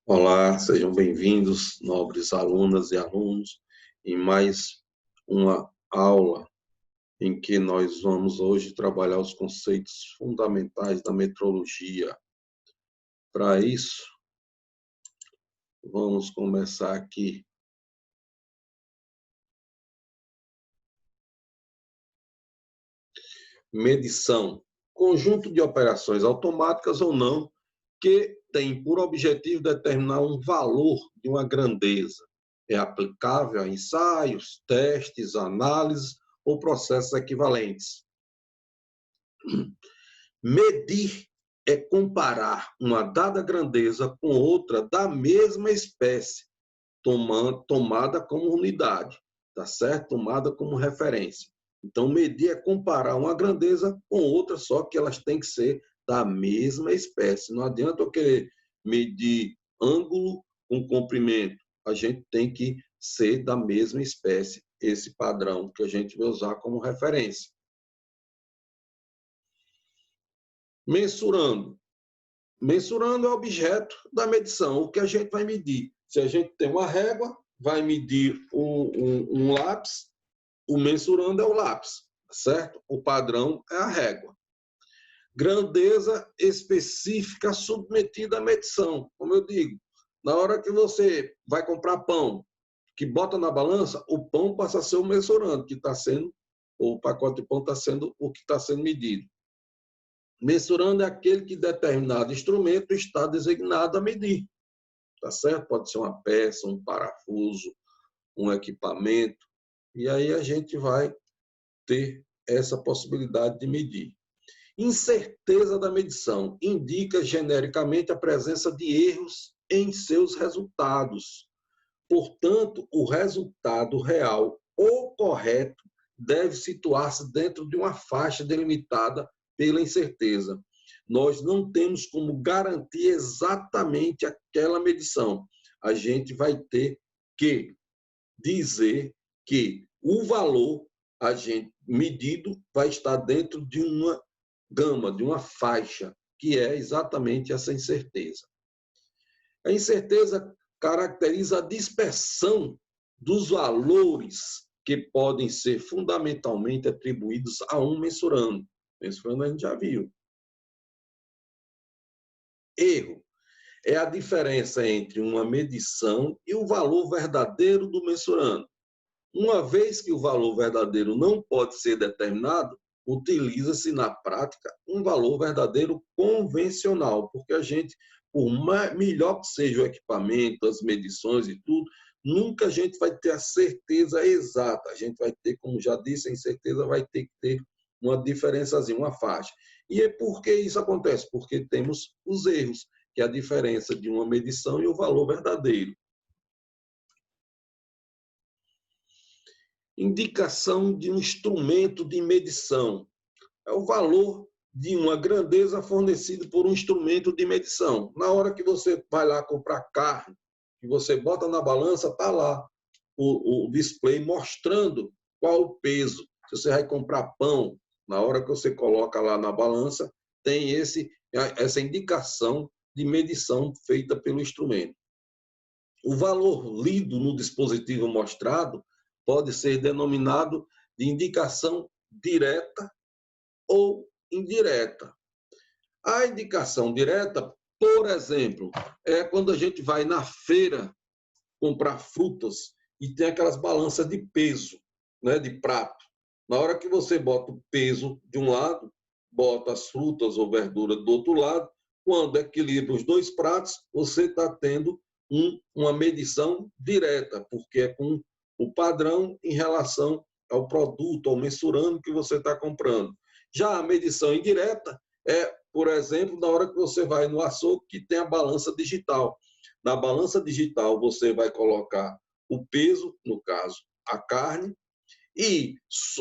Olá, sejam bem-vindos, nobres alunas e alunos, em mais uma aula em que nós vamos hoje trabalhar os conceitos fundamentais da metrologia. Para isso, vamos começar aqui. Medição, conjunto de operações automáticas ou não, que tem por objetivo determinar um valor de uma grandeza. É aplicável a ensaios, testes, análises ou processos equivalentes. Medir é comparar uma dada grandeza com outra da mesma espécie, tomada como unidade, tá certo? Tomada como referência. Então, medir é comparar uma grandeza com outra, só que elas têm que ser da mesma espécie. Não adianta eu querer medir ângulo com comprimento. A gente tem que ser da mesma espécie, esse padrão que a gente vai usar como referência. Mensurando. Mensurando é o objeto da medição, o que a gente vai medir. Se a gente tem uma régua, vai medir um lápis, o mensurando é o lápis, certo? O padrão é a régua. Grandeza específica submetida à medição. Como eu digo, na hora que você vai comprar pão, que bota na balança, o pão passa a ser o mensurando, que está sendo, o pacote de pão está sendo o que está sendo medido. Mensurando é aquele que determinado instrumento está designado a medir, tá certo? Pode ser uma peça, um parafuso, um equipamento, e aí a gente vai ter essa possibilidade de medir. Incerteza da medição indica genericamente a presença de erros em seus resultados. Portanto, o resultado real ou correto deve situar-se dentro de uma faixa delimitada pela incerteza. Nós não temos como garantir exatamente aquela medição. A gente vai ter que dizer que o valor a gente medido vai estar dentro de uma gama, de uma faixa, que é exatamente essa incerteza. A incerteza caracteriza a dispersão dos valores que podem ser fundamentalmente atribuídos a um mensurando. Mensurando a gente já viu. Erro é a diferença entre uma medição e o valor verdadeiro do mensurando. Uma vez que o valor verdadeiro não pode ser determinado, utiliza-se na prática um valor verdadeiro convencional, porque a gente, por melhor que seja o equipamento, as medições e tudo, nunca a gente vai ter a certeza exata. A gente vai ter, como já disse, a incerteza vai ter que ter uma diferençazinha, uma faixa. E é por que isso acontece? Porque temos os erros, que é a diferença de uma medição e o valor verdadeiro. Indicação de um instrumento de medição. É o valor de uma grandeza fornecido por um instrumento de medição. Na hora que você vai lá comprar carne, que você bota na balança, está lá o display mostrando qual o peso. Se você vai comprar pão, na hora que você coloca lá na balança, tem essa indicação de medição feita pelo instrumento. O valor lido no dispositivo mostrado pode ser denominado de indicação direta ou indireta. A indicação direta, por exemplo, é quando a gente vai na feira comprar frutas e tem aquelas balanças de peso, né, de prato. Na hora que você bota o peso de um lado, bota as frutas ou verduras do outro lado, quando equilibra os dois pratos, você está tendo uma medição direta, porque é com o padrão em relação ao produto, ao mensurando que você está comprando. Já a medição indireta é, por exemplo, na hora que você vai no açougue que tem a balança digital. Na balança digital, você vai colocar o peso, no caso, a carne, e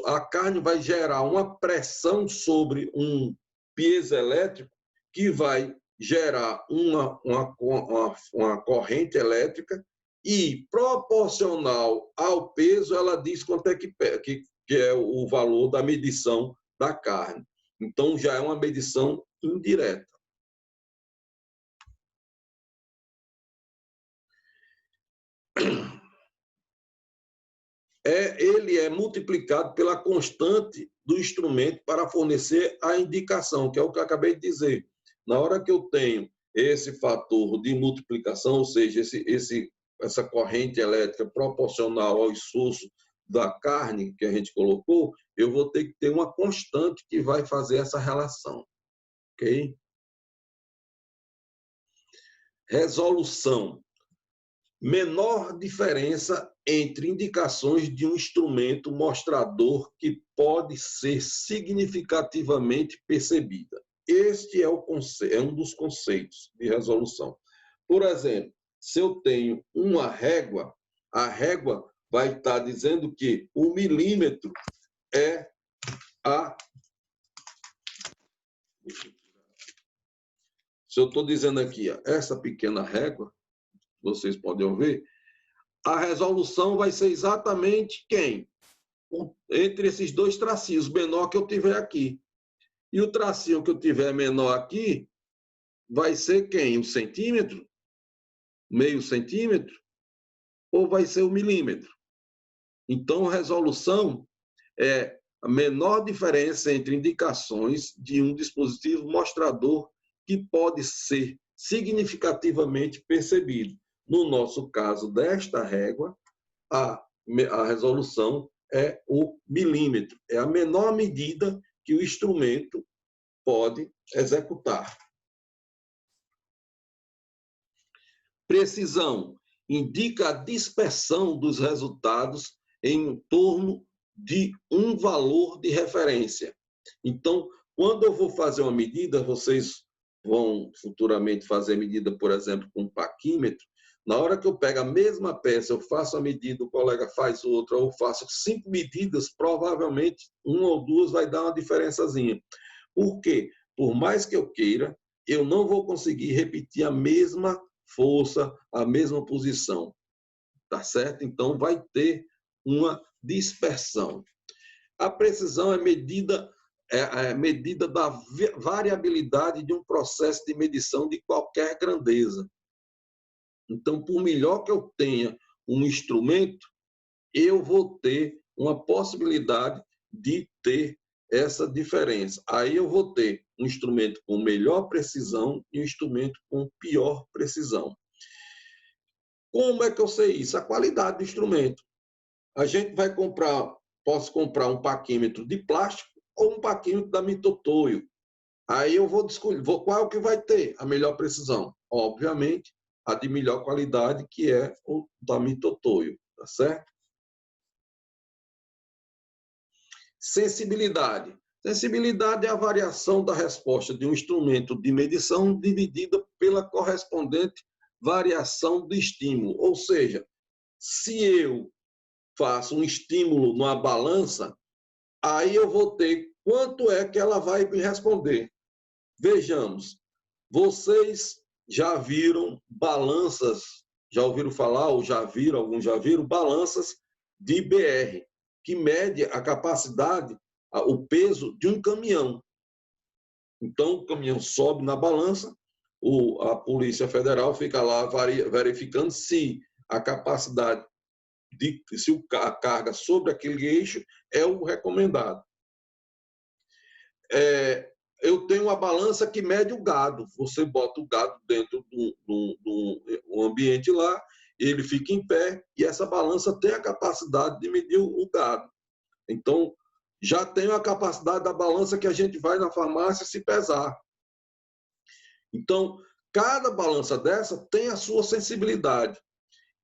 a carne vai gerar uma pressão sobre um piezoelétrico que vai gerar uma corrente elétrica e, proporcional ao peso, ela diz quanto é que é o valor da medição da carne. Então, já é uma medição indireta. ele é multiplicado pela constante do instrumento para fornecer a indicação, que é o que eu acabei de dizer. Na hora que eu tenho esse fator de multiplicação, ou seja, essa corrente elétrica proporcional ao esforço da carne que a gente colocou, eu vou ter que ter uma constante que vai fazer essa relação. Ok? Resolução. Menor diferença entre indicações de um instrumento mostrador que pode ser significativamente percebida. Este é um dos conceitos de resolução. Por exemplo, se eu tenho uma régua, a régua vai estar dizendo que o milímetro é a... Se eu estou dizendo aqui, essa pequena régua, vocês podem ver, a resolução vai ser exatamente quem? Entre esses dois tracinhos, menor que eu tiver aqui. E o tracinho que eu tiver menor aqui, vai ser quem? Um centímetro? Meio centímetro? Ou vai ser o milímetro? Então, resolução é a menor diferença entre indicações de um dispositivo mostrador que pode ser significativamente percebido. No nosso caso desta régua, a resolução é o milímetro. É a menor medida que o instrumento pode executar. Precisão indica a dispersão dos resultados em torno de um valor de referência. Então, quando eu vou fazer uma medida, vocês vão futuramente fazer medida, por exemplo, com um paquímetro. Na hora que eu pego a mesma peça, eu faço a medida, o colega faz outra, ou faço 5 medidas, provavelmente uma ou duas vai dar uma diferençazinha. Por quê? Por mais que eu queira, eu não vou conseguir repetir a mesma força, a mesma posição. Tá certo? Então, vai ter uma dispersão. A precisão é medida da variabilidade de um processo de medição de qualquer grandeza. Então, por melhor que eu tenha um instrumento, eu vou ter uma possibilidade de ter essa diferença. Aí eu vou ter um instrumento com melhor precisão e um instrumento com pior precisão. Como é que eu sei isso? A qualidade do instrumento. A gente vai comprar, posso comprar um paquímetro de plástico ou um paquímetro da Mitutoyo. Aí eu vou escolher, qual que vai ter a melhor precisão? Obviamente, a de melhor qualidade, que é o da Mitutoyo, tá certo? Sensibilidade. Sensibilidade é a variação da resposta de um instrumento de medição dividida pela correspondente variação do estímulo. Ou seja, se eu faço um estímulo numa balança, aí eu vou ter quanto é que ela vai me responder. Vejamos, vocês já viram balanças, já ouviram falar, ou já viram, alguns já viram, balanças de BR, que mede a capacidade, o peso de um caminhão. Então, o caminhão sobe na balança, a Polícia Federal fica lá verificando se a capacidade, se a carga sobre aquele eixo é o recomendado. Eu tenho uma balança que mede o gado. Você bota o gado dentro do ambiente lá, ele fica em pé, e essa balança tem a capacidade de medir o gado. Então, já tem a capacidade da balança que a gente vai na farmácia se pesar. Então, cada balança dessa tem a sua sensibilidade.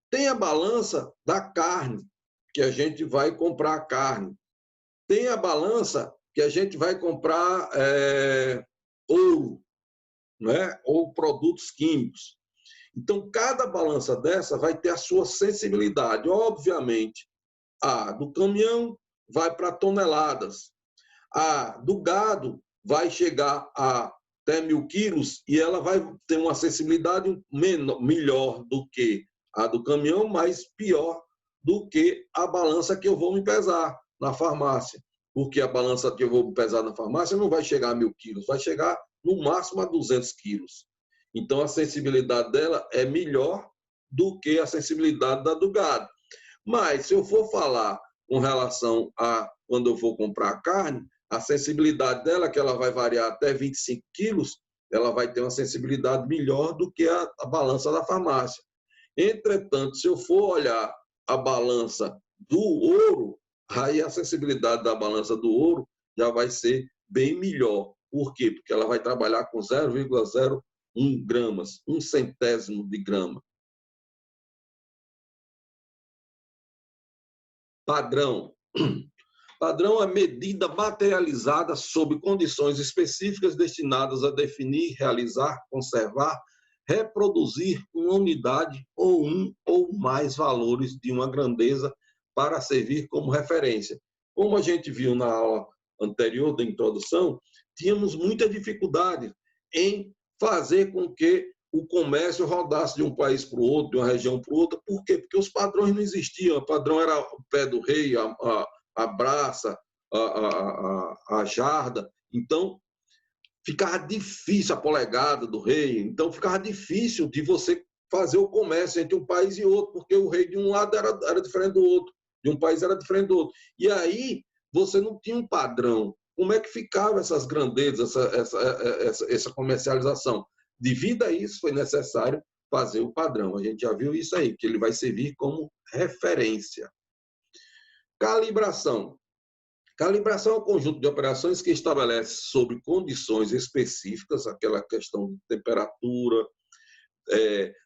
Tem a balança da carne, que a gente vai comprar a carne. Tem a balança que a gente vai comprar ouro, né? Ou produtos químicos. Então, cada balança dessa vai ter a sua sensibilidade. Obviamente, a do caminhão vai para toneladas. A do gado vai chegar a até 1.000 quilos e ela vai ter uma sensibilidade melhor do que a do caminhão, mas pior do que a balança que eu vou me pesar na farmácia. Porque a balança que eu vou me pesar na farmácia não vai chegar a 1.000 quilos, vai chegar no máximo a 200 quilos. Então, a sensibilidade dela é melhor do que a sensibilidade da do gado. Mas, se eu for falar com relação a quando eu for comprar carne, a sensibilidade dela, que ela vai variar até 25 quilos, ela vai ter uma sensibilidade melhor do que a balança da farmácia. Entretanto, se eu for olhar a balança do ouro, aí a sensibilidade da balança do ouro já vai ser bem melhor. Por quê? Porque ela vai trabalhar com 0,01 gramas, 1/100º de grama. Padrão. Padrão é medida materializada sob condições específicas destinadas a definir, realizar, conservar, reproduzir uma unidade ou um ou mais valores de uma grandeza para servir como referência. Como a gente viu na aula anterior da introdução, tínhamos muita dificuldade em fazer com que o comércio rodasse de um país para o outro, de uma região para outra. Por quê? Porque os padrões não existiam. O padrão era o pé do rei, a braça, a jarda. Então, ficava difícil a polegada do rei. Então, ficava difícil de você fazer o comércio entre um país e outro, porque o rei de um lado era diferente do outro, de um país era diferente do outro. E aí, você não tinha um padrão. Como é que ficavam essas grandezas, essa comercialização? Devido a isso, foi necessário fazer o padrão. A gente já viu isso aí, que ele vai servir como referência. Calibração. Calibração é um conjunto de operações que estabelece sobre condições específicas, aquela questão de temperatura,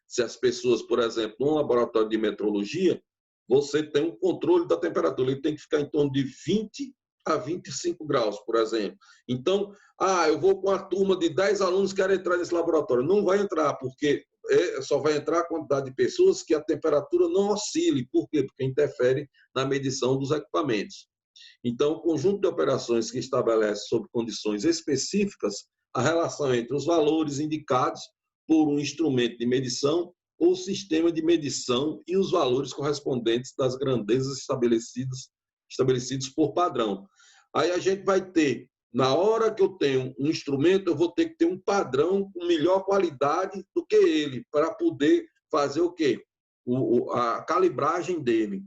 se as pessoas, por exemplo, num laboratório de metrologia, você tem um controle da temperatura, ele tem que ficar em torno de 20 a 25 graus, por exemplo. Então, eu vou com a turma de 10 alunos que querem entrar nesse laboratório. Não vai entrar, porque só vai entrar a quantidade de pessoas que a temperatura não oscile. Por quê? Porque interfere na medição dos equipamentos. Então, o conjunto de operações que estabelece, sob condições específicas, a relação entre os valores indicados por um instrumento de medição ou sistema de medição e os valores correspondentes das grandezas estabelecidos por padrão. Aí a gente vai ter, na hora que eu tenho um instrumento, eu vou ter que ter um padrão com melhor qualidade do que ele, para poder fazer o quê? A calibragem dele.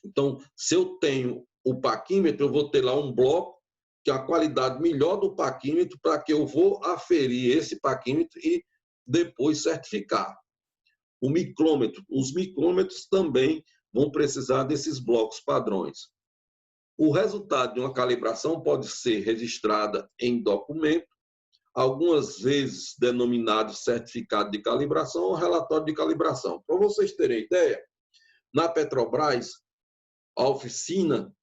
Então, se eu tenho o paquímetro, eu vou ter lá um bloco que é a qualidade melhor do paquímetro para que eu vou aferir esse paquímetro e depois certificar. O micrômetro, os micrômetros também vão precisar desses blocos padrões. O resultado de uma calibração pode ser registrada em documento, algumas vezes denominado certificado de calibração ou relatório de calibração. Para vocês terem ideia, na Petrobras, a oficina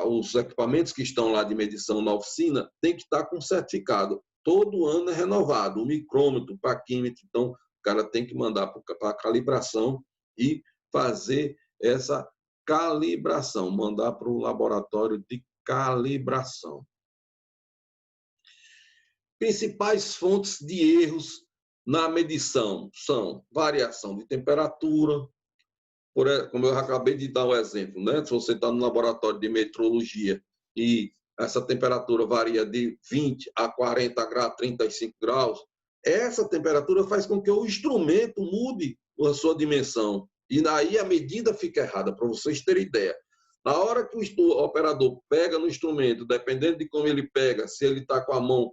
os equipamentos que estão lá de medição na oficina tem que estar com certificado. Todo ano é renovado, o micrômetro, o paquímetro. Então, o cara tem que mandar para a calibração e fazer essa calibração, mandar para o laboratório de calibração. Principais fontes de erros na medição são variação de temperatura, como eu acabei de dar o exemplo, né? Se você está no laboratório de metrologia e essa temperatura varia de 20 a 40 graus, 35 graus, essa temperatura faz com que o instrumento mude a sua dimensão. E daí a medida fica errada, para vocês terem ideia. Na hora que o operador pega no instrumento, dependendo de como ele pega, se ele está com a mão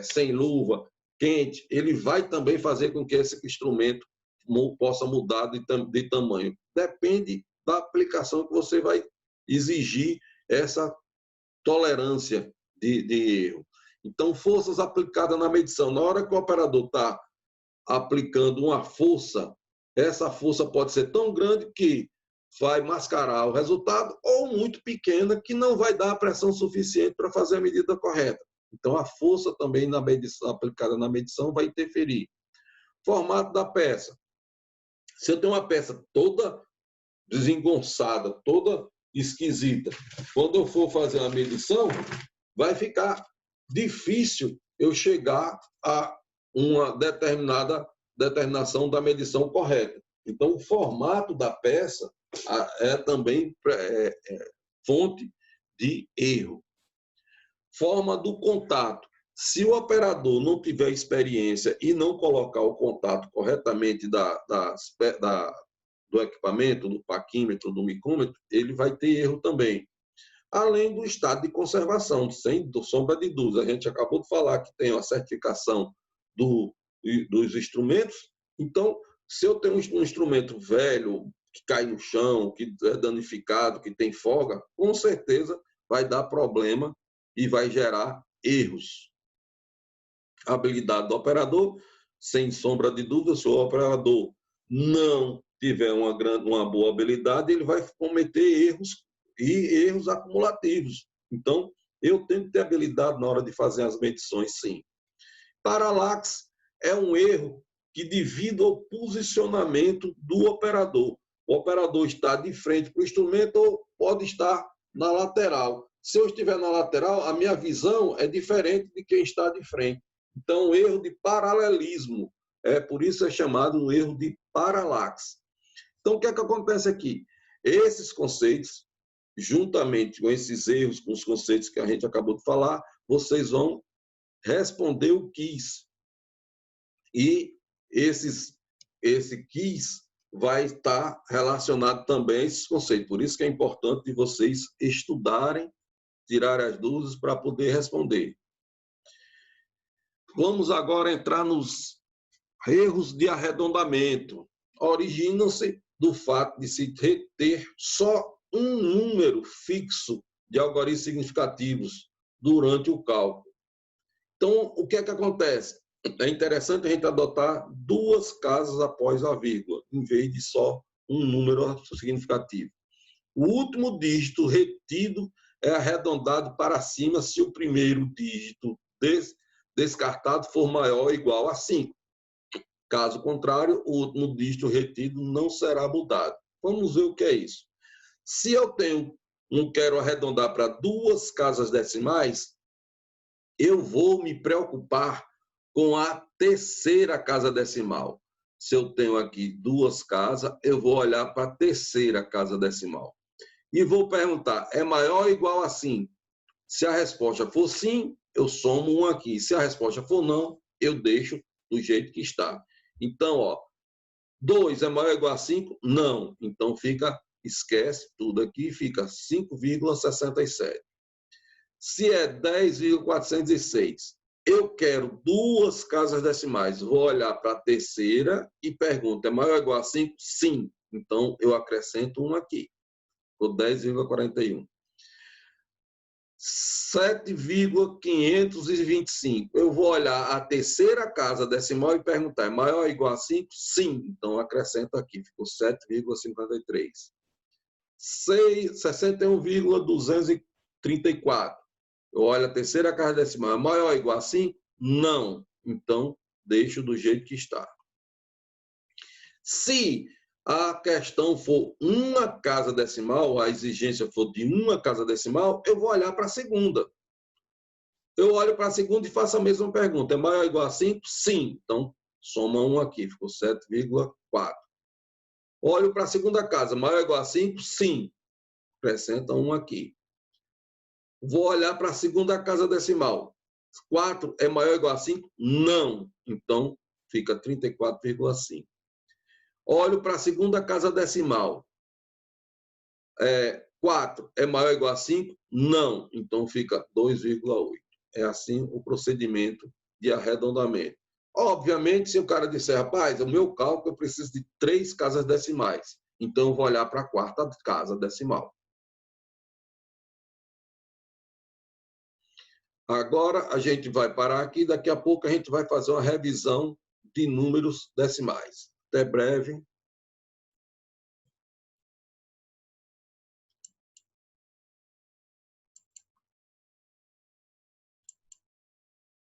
sem luva, quente, ele vai também fazer com que esse instrumento possa mudar de tamanho. Depende da aplicação que você vai exigir essa tolerância de erro. Então, forças aplicadas na medição. Na hora que o operador está aplicando uma força, essa força pode ser tão grande que vai mascarar o resultado ou muito pequena que não vai dar a pressão suficiente para fazer a medida correta. Então, a força também na medição, aplicada na medição vai interferir. Formato da peça. Se eu tenho uma peça toda desengonçada, toda esquisita, quando eu for fazer uma medição, vai ficar difícil eu chegar a uma determinação da medição correta. Então, o formato da peça é também fonte de erro. Forma do contato. Se o operador não tiver experiência e não colocar o contato corretamente do equipamento, do paquímetro, do micômetro, ele vai ter erro também. Além do estado de conservação, sem sombra de dúvida. A gente acabou de falar que tem a certificação dos instrumentos. Então, se eu tenho um instrumento velho, que cai no chão, que é danificado, que tem folga, com certeza vai dar problema e vai gerar erros. A habilidade do operador, sem sombra de dúvida, se o operador não tiver uma boa habilidade, ele vai cometer erros e erros acumulativos. Então, eu tenho que ter habilidade na hora de fazer as medições, sim. Paralaxe é um erro que, devido ao posicionamento do operador, o operador está de frente para o instrumento ou pode estar na lateral. Se eu estiver na lateral, a minha visão é diferente de quem está de frente. Então, erro de paralelismo. Por isso é chamado um erro de paralaxe. Então, o que é que acontece aqui? Esses conceitos, juntamente com esses erros, com os conceitos que a gente acabou de falar, vocês vão responder o quiz. E esse quiz vai estar relacionado também a esses conceitos. Por isso que é importante vocês estudarem, tirarem as dúvidas para poder responder. Vamos agora entrar nos erros de arredondamento. Originam-se do fato de se ter só um número fixo de algarismos significativos durante o cálculo. Então, o que é que acontece? É interessante a gente adotar duas casas após a vírgula, em vez de só um número significativo. O último dígito retido é arredondado para cima se o primeiro dígito descartado for maior ou igual a 5. Caso contrário, o último dígito retido não será mudado. Vamos ver o que é isso. Se eu não quero arredondar para duas casas decimais, eu vou me preocupar com a terceira casa decimal. Se eu tenho aqui duas casas, eu vou olhar para a terceira casa decimal. E vou perguntar, é maior ou igual a 5? Se a resposta for sim, eu somo 1 aqui. Se a resposta for não, eu deixo do jeito que está. Então, 2 é maior ou igual a 5? Não. Então, esquece tudo aqui, fica 5,67. Se é 10,406, eu quero duas casas decimais. Vou olhar para a terceira e pergunto, é maior ou igual a 5? Sim. Então, eu acrescento 1 aqui. Ficou 10,41. 7,525. Eu vou olhar a terceira casa decimal e perguntar, é maior ou igual a 5? Sim. Então, acrescento aqui. Ficou 7,53. 61,234. Eu olho a terceira casa decimal, é maior ou igual a 5? Não. Então, deixo do jeito que está. Se a questão for uma casa decimal, a exigência for de uma casa decimal, eu vou olhar para a segunda. Eu olho para a segunda e faço a mesma pergunta. É maior ou igual a 5? Sim. Então, soma 1 aqui, ficou 7,4. Olho para a segunda casa, maior ou igual a 5? Sim. Acrescenta 1 aqui. Vou olhar para a segunda casa decimal. 4 é maior ou igual a 5? Não. Então, fica 34,5. Olho para a segunda casa decimal. 4 é maior ou igual a 5? Não. Então, fica 2,8. É assim o procedimento de arredondamento. Obviamente, se o cara disser, rapaz, o meu cálculo eu preciso de 3 casas decimais. Então, eu vou olhar para a quarta casa decimal. Agora, a gente vai parar aqui. Daqui a pouco, a gente vai fazer uma revisão de números decimais. Até breve.